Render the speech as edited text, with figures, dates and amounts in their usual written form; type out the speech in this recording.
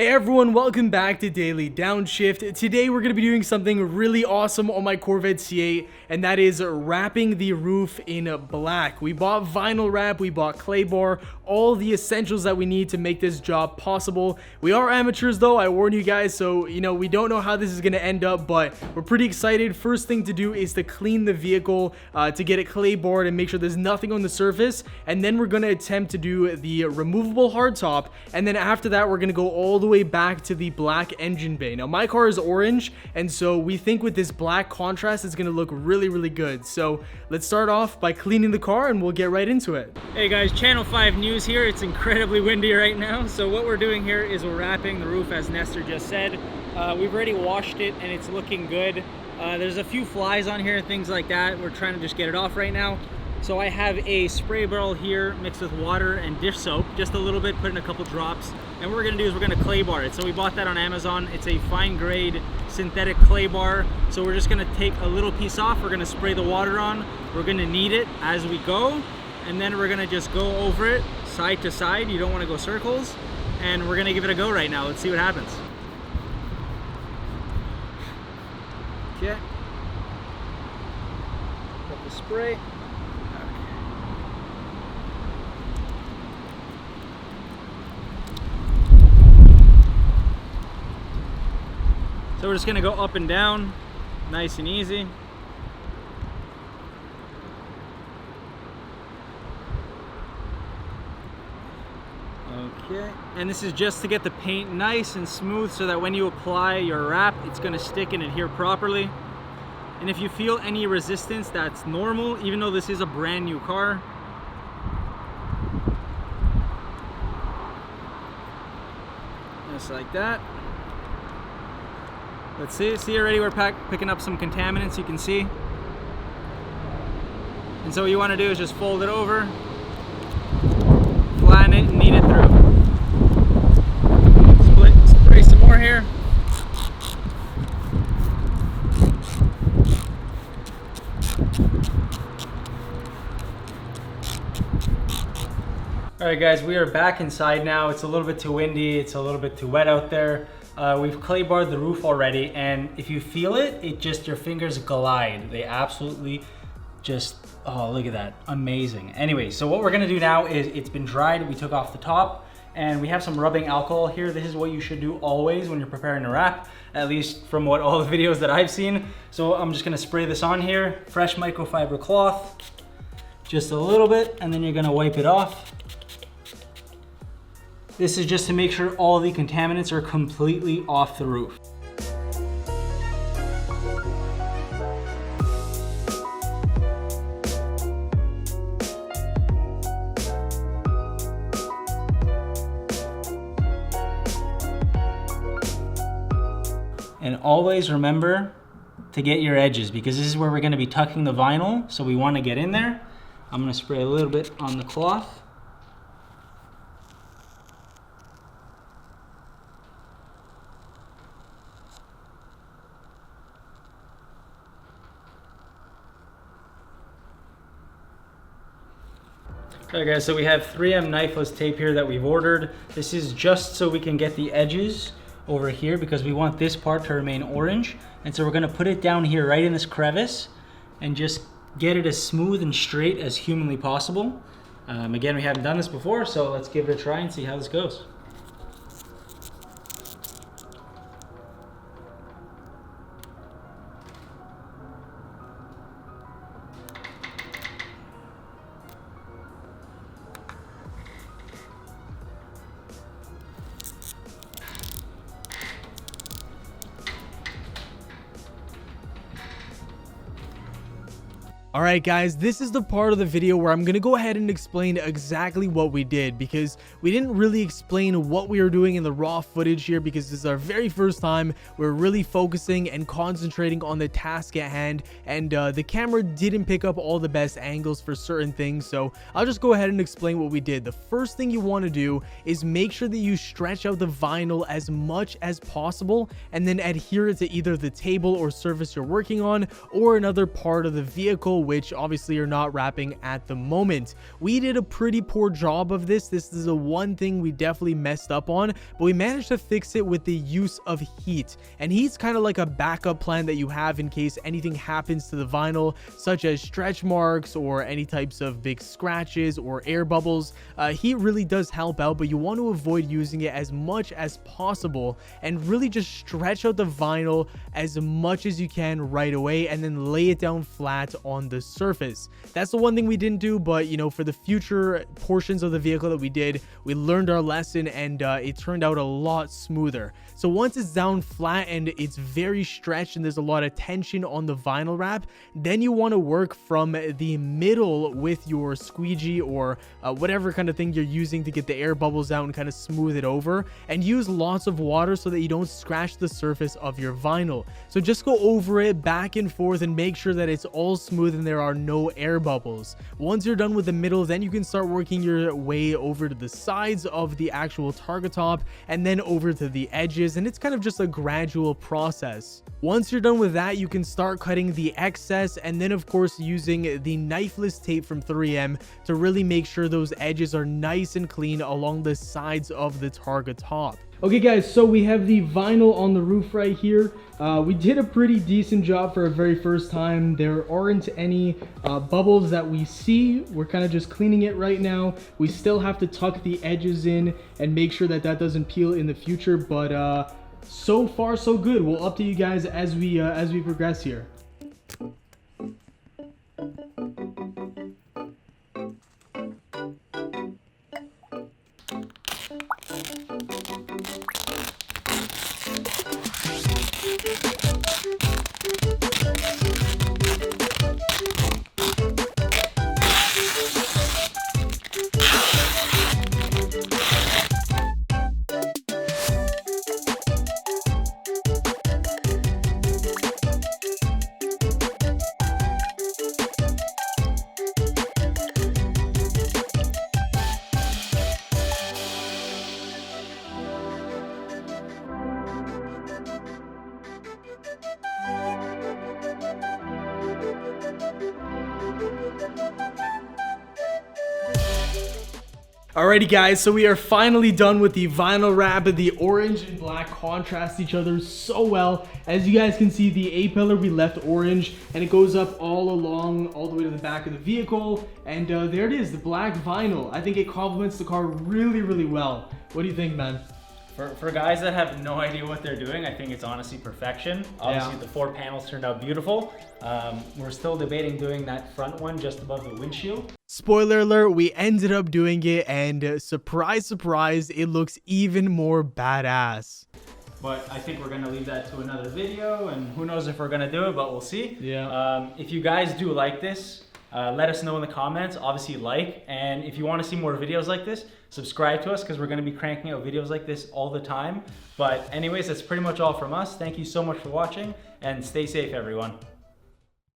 Hey everyone, welcome back to Daily Downshift. Today we're going to be doing something really awesome on my Corvette C8, and that is wrapping the roof in black. We bought vinyl wrap, we bought Claybar, all the essentials that we need to make this job possible. We are amateurs though, I warn you guys, so we don't know how this is going to end up, but we're pretty excited. First thing to do is to clean the vehicle, to get it Claybarred and make sure there's nothing on the surface, and then we're going to attempt to do the removable hardtop, and then after that we're going to go all the way back to the black engine bay. Now my car is orange, and so we think with this black contrast it's going to look really good. So let's start off by cleaning the car and we'll get right into it. Hey guys, Channel 5 News here. It's incredibly windy right now, so what we're doing here is we're wrapping the roof, as Nestor just said. We've already washed it and it's looking good. There's a few flies on here, things like that. We're trying to just get it off right now. So I have a spray barrel here mixed with water and dish soap, just a little bit, put in a couple drops. And what we're gonna do is we're gonna Claybar it. So we bought that on Amazon. It's a fine grade synthetic Claybar. So we're just gonna take a little piece off, we're gonna spray the water on, we're gonna knead it as we go, and then we're gonna just go over it side to side. You don't wanna go circles. And we're gonna give it a go right now. Let's see what happens. Okay. Put the spray. So we're just gonna go up and down, nice and easy. Okay, and this is just to get the paint nice and smooth so that when you apply your wrap, it's gonna stick and adhere properly. And if you feel any resistance, that's normal, even though this is a brand new car. Just like that. Let's see already we're picking up some contaminants, you can see. And so what you want to do is just fold it over, flatten it, and knead it through. Spray some more here. Alright guys, we are back inside now. It's a little bit too windy, it's a little bit too wet out there. We've Claybarred the roof already, and if you feel it, your fingers glide. They absolutely just, oh, look at that, amazing. Anyway, so what we're gonna do now is, it's been dried, we took off the top, and we have some rubbing alcohol here. This is what you should do always when you're preparing to wrap, at least from what all the videos that I've seen. So I'm just gonna spray this on here, fresh microfiber cloth, just a little bit, and then you're gonna wipe it off. This is just to make sure all the contaminants are completely off the roof. And always remember to get your edges, because this is where we're going to be tucking the vinyl, so we want to get in there. I'm going to spray a little bit on the cloth. Okay guys, so we have 3M Knifeless tape here that we've ordered. This is just so we can get the edges over here, because we want this part to remain orange. And so we're gonna put it down here right in this crevice and just get it as smooth and straight as humanly possible. Again, we haven't done this before, so let's give it a try and see how this goes. Alright guys, this is the part of the video where I'm going to go ahead and explain exactly what we did, because we didn't really explain what we were doing in the raw footage here, because this is our very first time. We're really focusing and concentrating on the task at hand, and the camera didn't pick up all the best angles for certain things, so I'll just go ahead and explain what we did. The first thing you want to do is make sure that you stretch out the vinyl as much as possible, and then adhere it to either the table or surface you're working on, or another part of the vehicle, vinyl, which obviously you're not wrapping at the moment. We did a pretty poor job of this. This is the one thing we definitely messed up on, but we managed to fix it with the use of heat. And heat's kind of like a backup plan that you have in case anything happens to the vinyl, such as stretch marks or any types of big scratches or air bubbles. Heat really does help out, but you want to avoid using it as much as possible and really just stretch out the vinyl as much as you can right away and then lay it down flat on the surface. That's the one thing we didn't do, but you know, for the future portions of the vehicle that we did, we learned our lesson and it turned out a lot smoother. So once it's down flat and it's very stretched and there's a lot of tension on the vinyl wrap, then you want to work from the middle with your squeegee or whatever kind of thing you're using to get the air bubbles out and kind of smooth it over, and use lots of water so that you don't scratch the surface of your vinyl. So just go over it back and forth and make sure that it's all smooth and there are no air bubbles. Once you're done with the middle, then you can start working your way over to the sides of the actual target top and then over to the edges, and it's kind of just a gradual process. Once you're done with that, you can start cutting the excess, and then of course using the Knifeless tape from 3M to really make sure those edges are nice and clean along the sides of the target top. Okay guys, so we have the vinyl on the roof right here. We did a pretty decent job for a very first time. There aren't any bubbles that we see. We're kind of just cleaning it right now. We still have to tuck the edges in and make sure that that doesn't peel in the future, but so far so good. We'll update you guys as we progress here. Alrighty guys, so we are finally done with the vinyl wrap. The orange and black contrast each other so well. As you guys can see, the A-pillar we left orange and it goes up all along, all the way to the back of the vehicle. And there it is, the black vinyl. I think it complements the car really, really well. What do you think, man? For guys that have no idea what they're doing, I think it's honestly perfection. Obviously, the 4 panels turned out beautiful. We're still debating doing that front one just above the windshield. Spoiler alert, we ended up doing it, and surprise, surprise, it looks even more badass. But I think we're going to leave that to another video, and who knows if we're going to do it, but we'll see. Yeah. If you guys do like this, let us know in the comments. Obviously like, and if you want to see more videos like this, subscribe to us because we're going to be cranking out videos like this all the time. But anyways, that's pretty much all from us. Thank you so much for watching, and stay safe, everyone.